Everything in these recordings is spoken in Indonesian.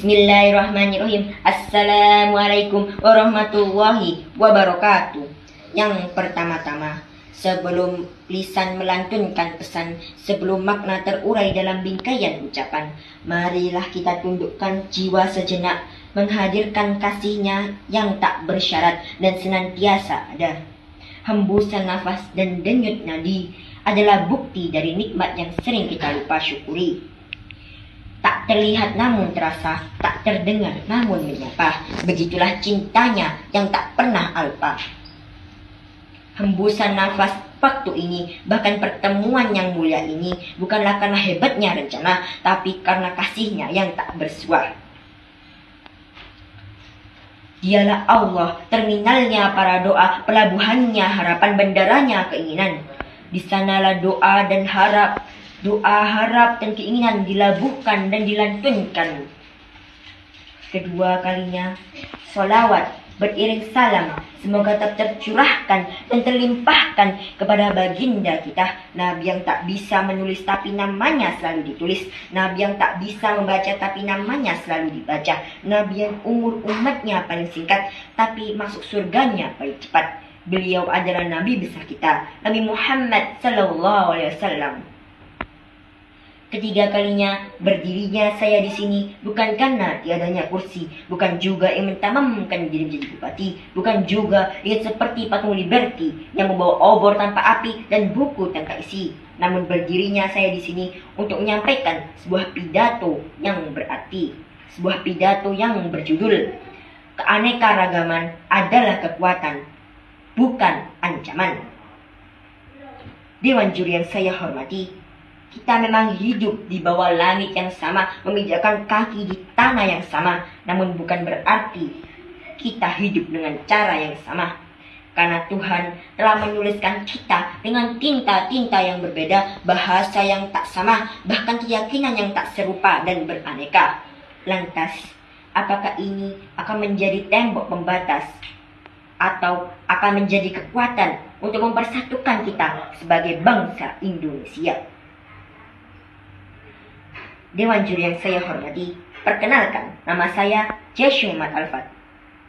Bismillahirrahmanirrahim. Assalamualaikum warahmatullahi wabarakatuh. Yang pertama-tama, sebelum lisan melantunkan pesan, sebelum makna terurai dalam bingkaian ucapan, marilah kita tundukkan jiwa sejenak, menghadirkan kasihnya yang tak bersyarat dan senantiasa ada. Hembusan nafas dan denyut nadi adalah bukti dari nikmat yang sering kita lupa syukuri. Tak terlihat namun terasa, tak terdengar namun menyapa. Begitulah cintanya yang tak pernah alpa. Hembusan nafas waktu ini, bahkan pertemuan yang mulia ini, bukanlah karena hebatnya rencana, tapi karena kasihnya yang tak bersuah. Dialah Allah, terminalnya para doa, pelabuhannya harapan, bandaranya keinginan. Di sanalah doa dan harap, doa, harap, dan keinginan dilabuhkan dan dilantunkan. Kedua kalinya, sholawat beriring salam semoga tetap tercurahkan dan terlimpahkan kepada baginda kita, Nabi yang tak bisa menulis tapi namanya selalu ditulis, Nabi yang tak bisa membaca tapi namanya selalu dibaca, Nabi yang umur umatnya paling singkat tapi masuk surganya paling cepat. Beliau adalah Nabi besar kita, Nabi Muhammad Sallallahu Alaihi Wasallam. Ketiga kalinya berdirinya saya di sini bukan karena tiadanya kursi, bukan juga ingin mentamamkan diri menjadi bupati, bukan juga ingin seperti patung Liberty yang membawa obor tanpa api dan buku tanpa isi. Namun berdirinya saya di sini untuk menyampaikan sebuah pidato yang berarti, sebuah pidato yang berjudul keanekaragaman adalah kekuatan, bukan ancaman. Dewan juri yang saya hormati, kita memang hidup di bawah langit yang sama, memijakkan kaki di tanah yang sama, namun bukan berarti kita hidup dengan cara yang sama. Karena Tuhan telah menuliskan kita dengan tinta-tinta yang berbeda, bahasa yang tak sama, bahkan keyakinan yang tak serupa dan beraneka. Lantas, apakah ini akan menjadi tembok pembatas atau akan menjadi kekuatan untuk mempersatukan kita sebagai bangsa Indonesia? Dewan juri yang saya hormati, perkenalkan, nama saya Jesy Muhammad Alfat,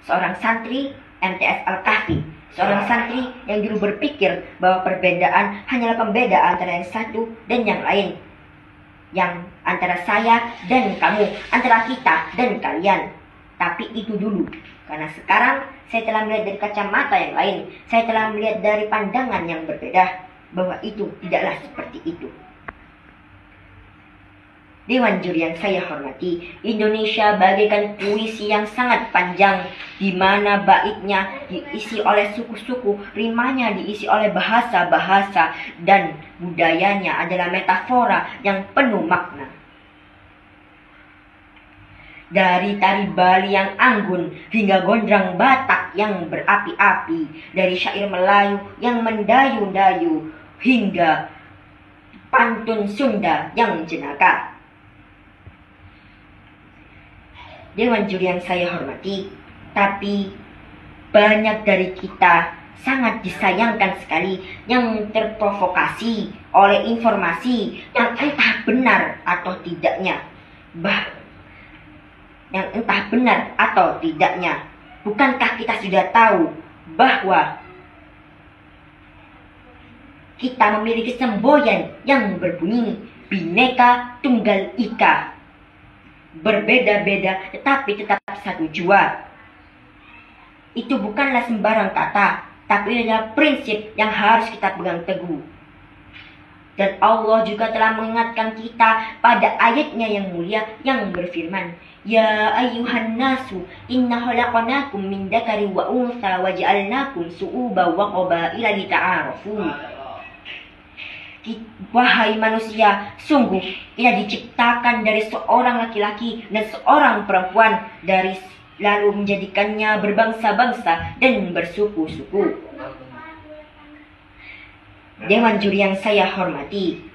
seorang santri MTS Al-Kahfi, seorang santri yang dulu berpikir bahwa perbedaan hanyalah pembeda antara yang satu dan yang lain, yang antara saya dan kamu, antara kita dan kalian. Tapi itu dulu, karena sekarang saya telah melihat dari kacamata yang lain, saya telah melihat dari pandangan yang berbeda, bahwa itu tidaklah seperti itu. Dewan juri yang saya hormati, Indonesia bagaikan puisi yang sangat panjang, di mana baitnya diisi oleh suku-suku, rimanya diisi oleh bahasa-bahasa, dan budayanya adalah metafora yang penuh makna. Dari tari Bali yang anggun hingga gondrang Batak yang berapi-api, dari syair Melayu yang mendayu-dayu hingga pantun Sunda yang jenaka. Dewan juri yang saya hormati, tapi banyak dari kita sangat disayangkan sekali yang terprovokasi oleh informasi yang entah benar atau tidaknya. Yang entah benar atau tidaknya. Bukankah kita sudah tahu bahwa kita memiliki semboyan yang berbunyi Bhinneka Tunggal Ika, berbeda-beda tetapi tetap satu jua. Itu bukanlah sembarang kata, tapi adalah prinsip yang harus kita pegang teguh. Dan Allah juga telah mengingatkan kita pada ayatnya yang mulia yang berfirman, Ya ayyuhan nasu inna khalaqnakum min dzakari wa untha wa ja'alnakum syu'uban wa qabaila lita'arafu. Wahai manusia, sungguh ia diciptakan dari seorang laki-laki dan seorang perempuan, lalu menjadikannya berbangsa-bangsa dan bersuku-suku. Dewan juri yang saya hormati,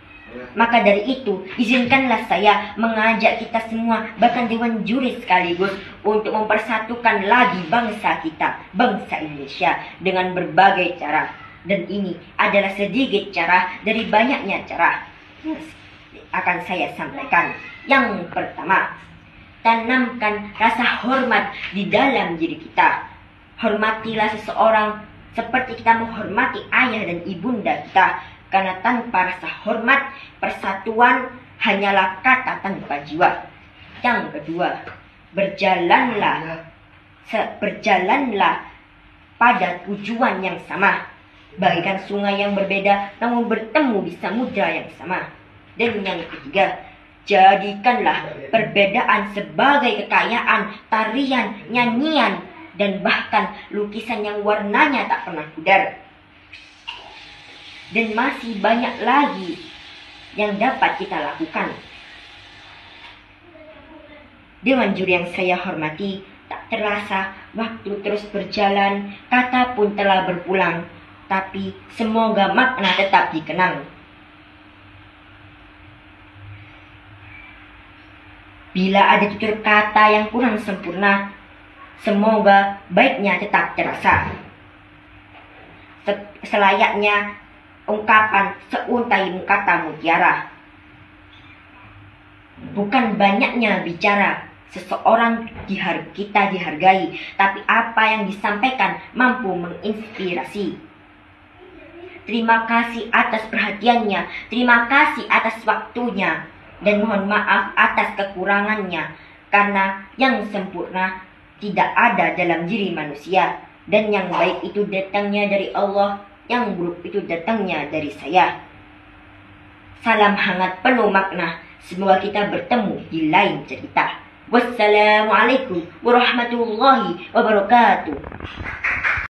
maka dari itu izinkanlah saya mengajak kita semua, bahkan dewan juri sekaligus, untuk mempersatukan lagi bangsa kita, bangsa Indonesia, dengan berbagai cara. Dan ini adalah sedikit cara dari banyaknya cara yang akan saya sampaikan. Yang pertama, Tanamkan rasa hormat di dalam diri kita. Hormatilah seseorang seperti kita menghormati ayah dan ibunda kita. Karena tanpa rasa hormat, persatuan hanyalah kata tanpa jiwa. Yang kedua, berjalanlah pada tujuan yang sama. Bagaikan sungai yang berbeda namun bertemu di samudra yang sama. Dan yang ketiga, jadikanlah perbedaan sebagai kekayaan, tarian, nyanyian, dan bahkan lukisan yang warnanya tak pernah pudar. Dan masih banyak lagi yang dapat kita lakukan. Dewan juri yang saya hormati, tak terasa waktu terus berjalan, kata pun telah berpulang, tapi semoga makna tetap dikenang. Bila ada tutur kata yang kurang sempurna, semoga baiknya tetap terasa. Selayaknya ungkapan seuntai kata mutiara. Bukan banyaknya bicara seseorang kita dihargai, tapi apa yang disampaikan mampu menginspirasi. Terima kasih atas perhatiannya, terima kasih atas waktunya, dan mohon maaf atas kekurangannya, karena yang sempurna tidak ada dalam diri manusia, dan yang baik itu datangnya dari Allah, yang buruk itu datangnya dari saya. Salam hangat penuh makna, semoga kita bertemu di lain cerita. Wassalamualaikum warahmatullahi wabarakatuh.